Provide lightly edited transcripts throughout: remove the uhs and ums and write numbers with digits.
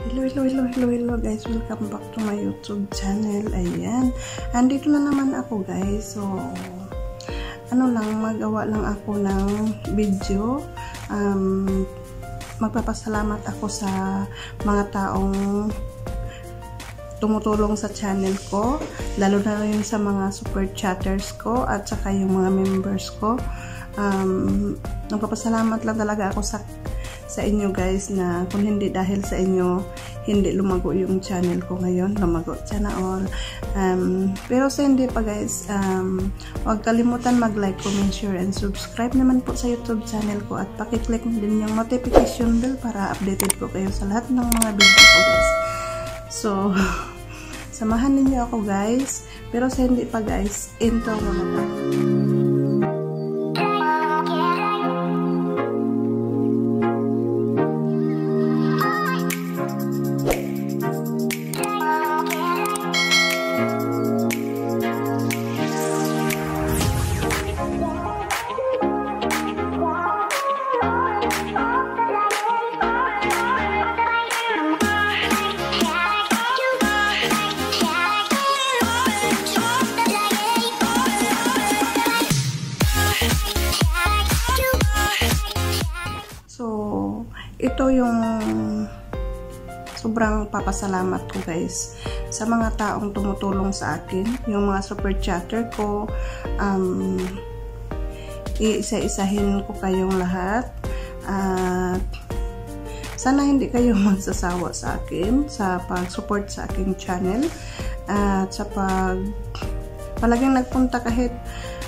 Hello guys, welcome back to my YouTube channel. Ayan, andito na naman ako guys. So, magawa lang ako ng video. Magpapasalamat ako sa mga taong tumutulong sa channel ko, lalo na rin sa mga super chatters ko at saka yung mga members ko. Nagpapasalamat lang talaga ako sa inyo guys, na kung hindi dahil sa inyo, hindi lumago yung channel ko ngayon. Lumago, sana all. Pero sa hindi pa guys, huwag kalimutan mag-like, comment, share, and subscribe naman po sa YouTube channel ko, at pakiclick din yung notification bell para updated po kayo sa lahat ng mga video ko guys. So, samahan ninyo ako guys. Pero sa hindi pa guys, intro muna po. So, ito yung sobrang papasalamat ko guys sa mga taong tumutulong sa akin, yung mga super chatter ko. Iisa-isahin ko kayong lahat, at sana hindi kayo magsasawa sa akin sa pag-support sa aking channel, at sa palaging nagpunta kahit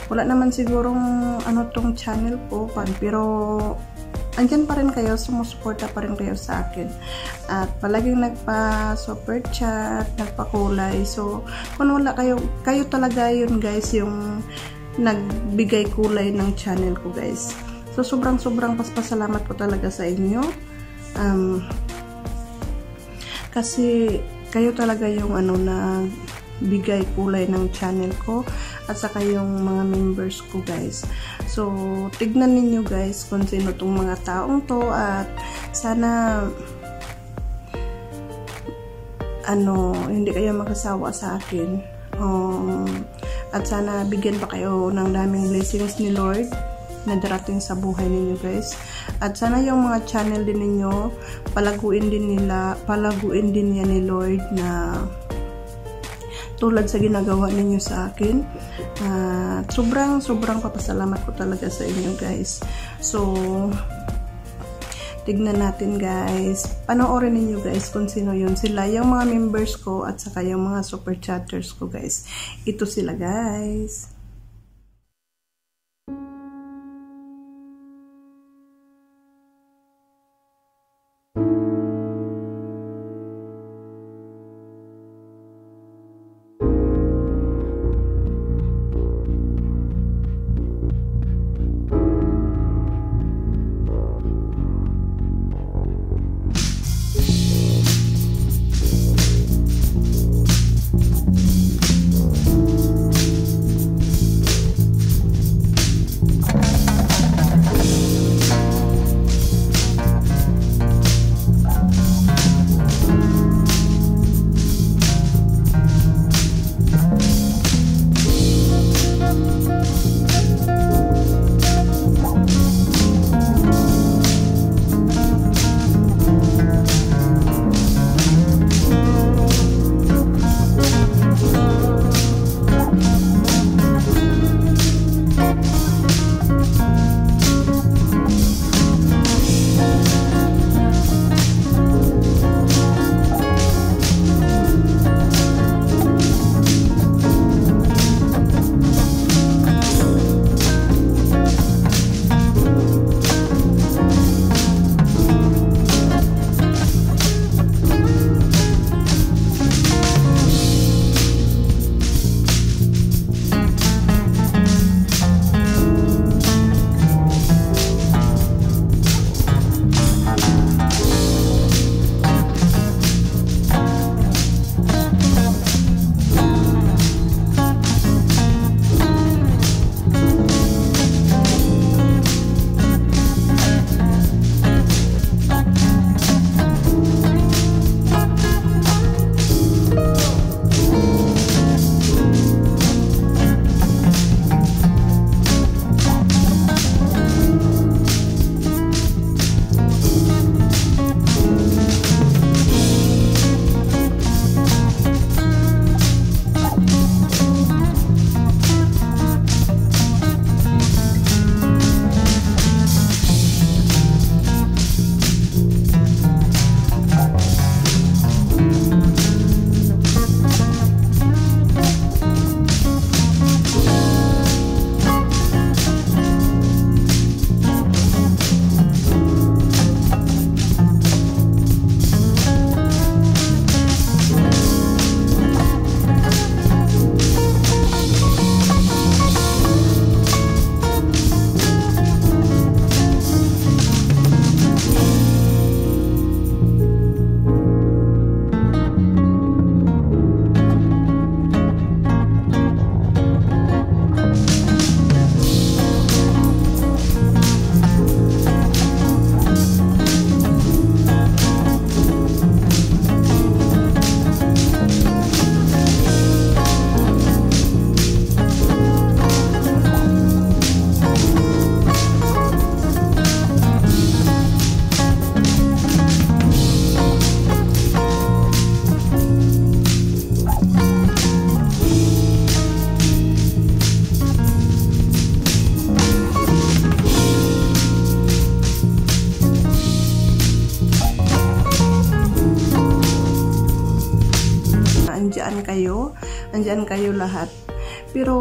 wala naman sigurong tong channel ko, pero andyan pa rin kayo, sumusuporta pa rin kayo sa akin, at palaging nagpa-super chat, nagpa-kulay. So, kung wala kayo talaga yun guys, yung nagbigay kulay ng channel ko guys. So, sobrang pasalamat ko talaga sa inyo, kasi kayo talaga yung na bigay kulay ng channel ko, at saka yung mga members ko guys. So, tignan ninyo guys kung sino tong mga taong to, at sana hindi kayo magsasawa sa akin, at sana bigyan pa kayo ng daming blessings ni Lord na darating sa buhay ninyo guys. At sana yung mga channel din ninyo, palaguin din niya ni Lord, na tulad sa ginagawa ninyo sa akin. Sobrang papasalamat ko talaga sa inyo guys. So, tignan natin guys, panoorin ninyo guys kung sino yun. Sila yung mga members ko, at saka yung mga super chatters ko guys. Ito sila guys. andyan kayo lahat. Pero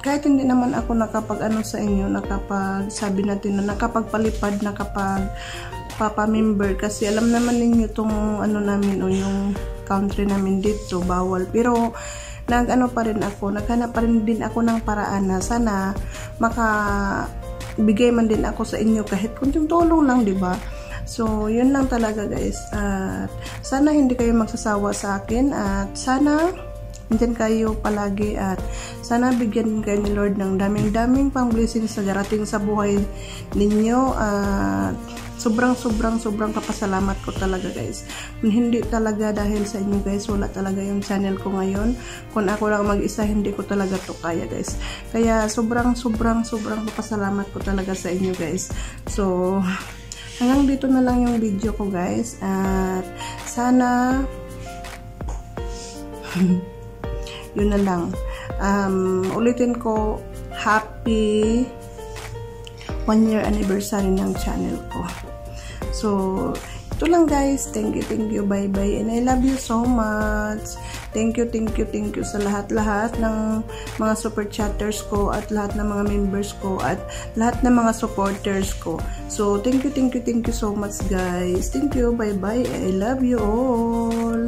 kahit hindi naman ako nakapag-ano sa inyo, nakapag-sabi natin na nakapagpalipad, nakapag-papa-member, kasi alam naman ninyo itong ano namin o yung country namin dito, bawal. Pero nag-ano pa rin ako, naghanap pa rin din ako ng paraan na sana makabigay man din ako sa inyo kahit kunting tulong lang, di ba? So, yun lang talaga guys. At sana hindi kayo magsasawa sa akin at sana andyan kayo palagi at sana bigyan din kayo ni Lord ng daming pang blessings sa darating sa buhay ninyo at sobrang kapasalamat ko talaga guys. Kung hindi talaga dahil sa inyo guys, wala talaga yung channel ko ngayon. Kung ako lang mag-isa, hindi ko talaga to kaya guys. Kaya sobrang kapasalamat ko talaga sa inyo guys. So, hanggang dito na lang yung video ko guys at sana yun na lang. Ulitin ko, happy 1 year anniversary ng channel ko. So, ito lang guys. Thank you. Bye. And I love you so much. Thank you sa lahat-lahat ng mga super chatters ko at lahat ng mga members ko at lahat ng mga supporters ko. So, thank you so much guys. Thank you. Bye. I love you all.